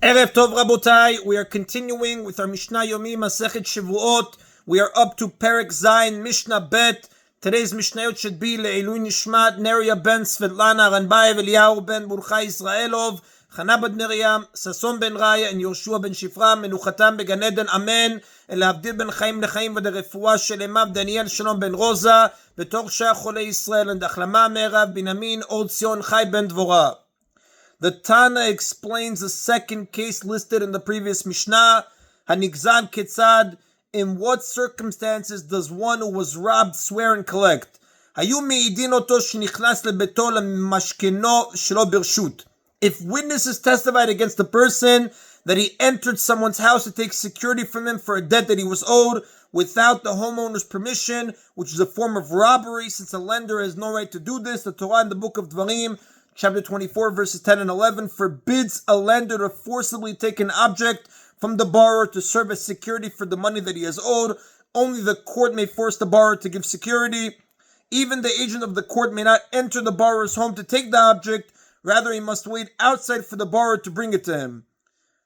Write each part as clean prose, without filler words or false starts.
Erev Tov Rabotai, we are continuing with our Mishna Yomi, Masechet Shevuot. We are up to Perek Zayin, Mishnah Bet. Today's Mishnayot should be Le'ilui Nishmat, Neria ben Svetlana, Ranbayev Eliyahu ben Burchai Israelov, Chana bad Miriam, Sason ben Raya, and Yoshua ben Shifra, Menuchatam began Eden, Amen. Elhavdil ben Chaim lechaim v'derefua shelemav, Daniel Shalom ben Rosa, Betor Shah Cholei Israel, and Achlama Merav, Binyamin, Od Zion Chai ben Dvorah. The Tana explains the second case listed in the previous Mishnah. Hanigzad Ketzad. In what circumstances does one who was robbed swear and collect? If witnesses testified against the person that he entered someone's house to take security from him for a debt that he was owed without the homeowner's permission, which is a form of robbery, since a lender has no right to do this, the Torah in the book of Dvarim, Chapter 24, verses 10 and 11, forbids a lender to forcibly take an object from the borrower to serve as security for the money that he has owed. Only the court may force the borrower to give security. Even the agent of the court may not enter the borrower's home to take the object. Rather, he must wait outside for the borrower to bring it to him.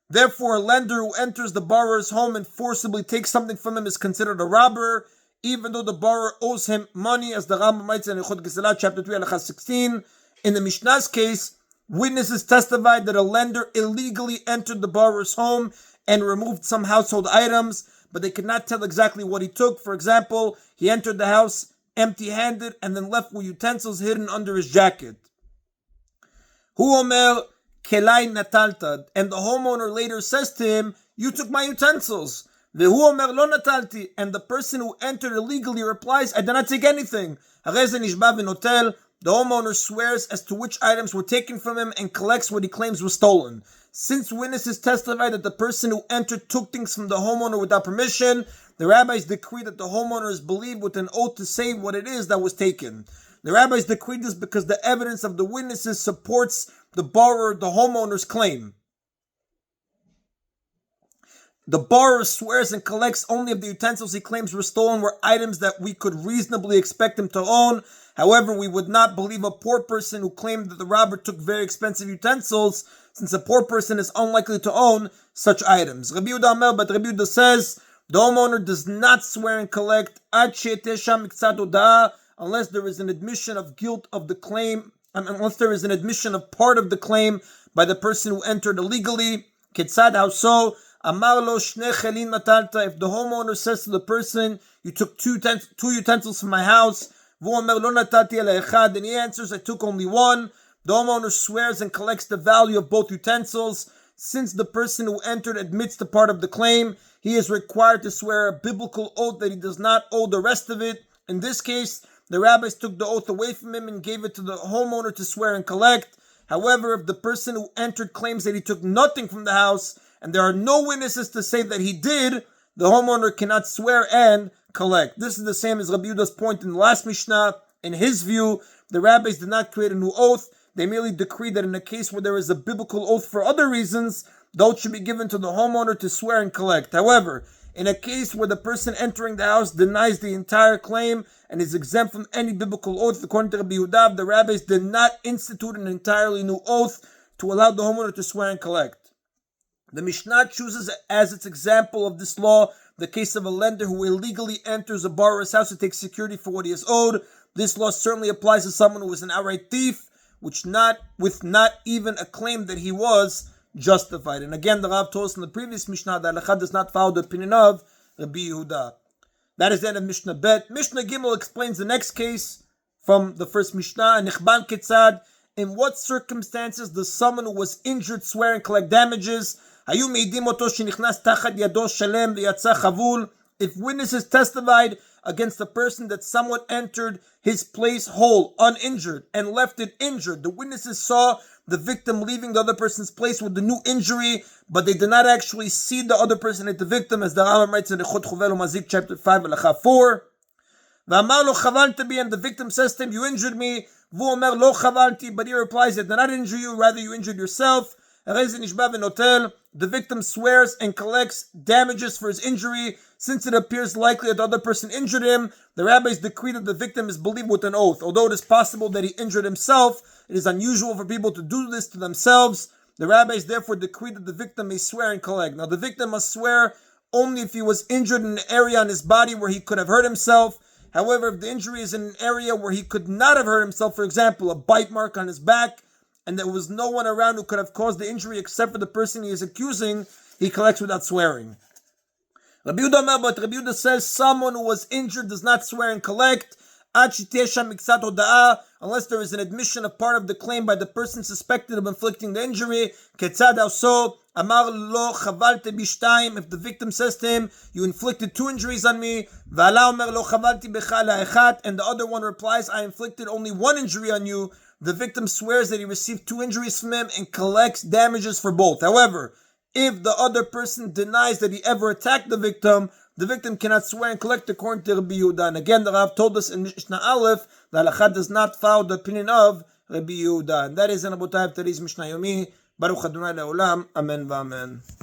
Therefore, a lender who enters the borrower's home and forcibly takes something from him is considered a robber, even though the borrower owes him money, as the Rambam writes in Ilchot Geselah, chapter 3, Halacha 16. In the Mishnah's case, witnesses testified that a lender illegally entered the borrower's home and removed some household items, but they could not tell exactly what he took. For example, he entered the house empty-handed and then left with utensils hidden under his jacket. Hu omer kelai natalta, and the homeowner later says to him, "You took my utensils." Vehu omer lo natalti, and the person who entered illegally replies, "I did not take anything." Harei ze nishba v'notel. The homeowner swears as to which items were taken from him and collects what he claims was stolen. Since witnesses testify that the person who entered took things from the homeowner without permission, the rabbis decree that the homeowner is believed with an oath to say what it is that was taken. The rabbis decreed this because the evidence of the witnesses supports the borrower, the homeowner's claim. The borrower swears and collects only if the utensils he claims were stolen were items that we could reasonably expect him to own. However, we would not believe a poor person who claimed that the robber took very expensive utensils, since a poor person is unlikely to own such items. Rabbi Yehuda Amel, but Rabbi Yehuda says the homeowner does not swear and collect unless there is an admission of guilt of the claim, unless there is an admission of part of the claim by the person who entered illegally. Ketzad, how so? Amar lo shne chelin matalta. If the homeowner says to the person, "You took two utensils from my house," and he answers, "I took only one," the homeowner swears and collects the value of both utensils. Since the person who entered admits to part of the claim, he is required to swear a biblical oath that he does not owe the rest of it. In this case, the rabbis took the oath away from him and gave it to the homeowner to swear and collect. However, if the person who entered claims that he took nothing from the house, and there are no witnesses to say that he did, the homeowner cannot swear and collect. This is the same as Rabbi Yehuda's point in the last Mishnah. In his view, the rabbis did not create a new oath. They merely decreed that in a case where there is a biblical oath for other reasons, the oath should be given to the homeowner to swear and collect. However, in a case where the person entering the house denies the entire claim and is exempt from any biblical oath, according to Rabbi Yehuda, the rabbis did not institute an entirely new oath to allow the homeowner to swear and collect. The Mishnah chooses as its example of this law the case of a lender who illegally enters a borrower's house to take security for what he has owed. This law certainly applies to someone who is an outright thief, with not even a claim that he was justified. And again, the Rav told us in the previous Mishnah that Halakha does not follow the opinion of Rabbi Yehuda. That is the end of Mishnah Bet. Mishnah Gimel explains the next case from the first Mishnah. Nichban Ketzad. In what circumstances does someone who was injured swear and collect damages? If witnesses testified against the person that someone entered his place whole, uninjured, and left it injured, the witnesses saw the victim leaving the other person's place with the new injury, but they did not actually see the other person hit the victim, as the Rambam writes in Ilchot Chovel Umazik, chapter 5, Halacha 4. And the victim says to him, "You injured me." But he replies, "I did not injure you, rather you injured yourself." The victim swears and collects damages for his injury. Since it appears likely that the other person injured him, the rabbis decree that the victim is believed with an oath. Although it is possible that he injured himself, it is unusual for people to do this to themselves. The rabbis therefore decreed that the victim may swear and collect. Now the victim must swear only if he was injured in an area on his body where he could have hurt himself. However, if the injury is in an area where he could not have hurt himself, for example, a bite mark on his back, and there was no one around who could have caused the injury except for the person he is accusing, he collects without swearing. Rabbi Yehuda says someone who was injured does not swear and collect unless there is an admission of part of the claim by the person suspected of inflicting the injury. If the victim says to him, you inflicted 2 injuries on me, and the other one replies, I inflicted only 1 injury on you, the victim swears that he received 2 injuries from him and collects damages for both. However, if the other person denies that he ever attacked the victim cannot swear and collect according to Rabbi Yehuda. And again, the Rav told us in Mishnah Aleph that Halakha does not follow the opinion of Rabbi Yehuda. And that is in Abotai of today's Mishna Yomi. Baruch Adonai Le'olam. Amen v'amen.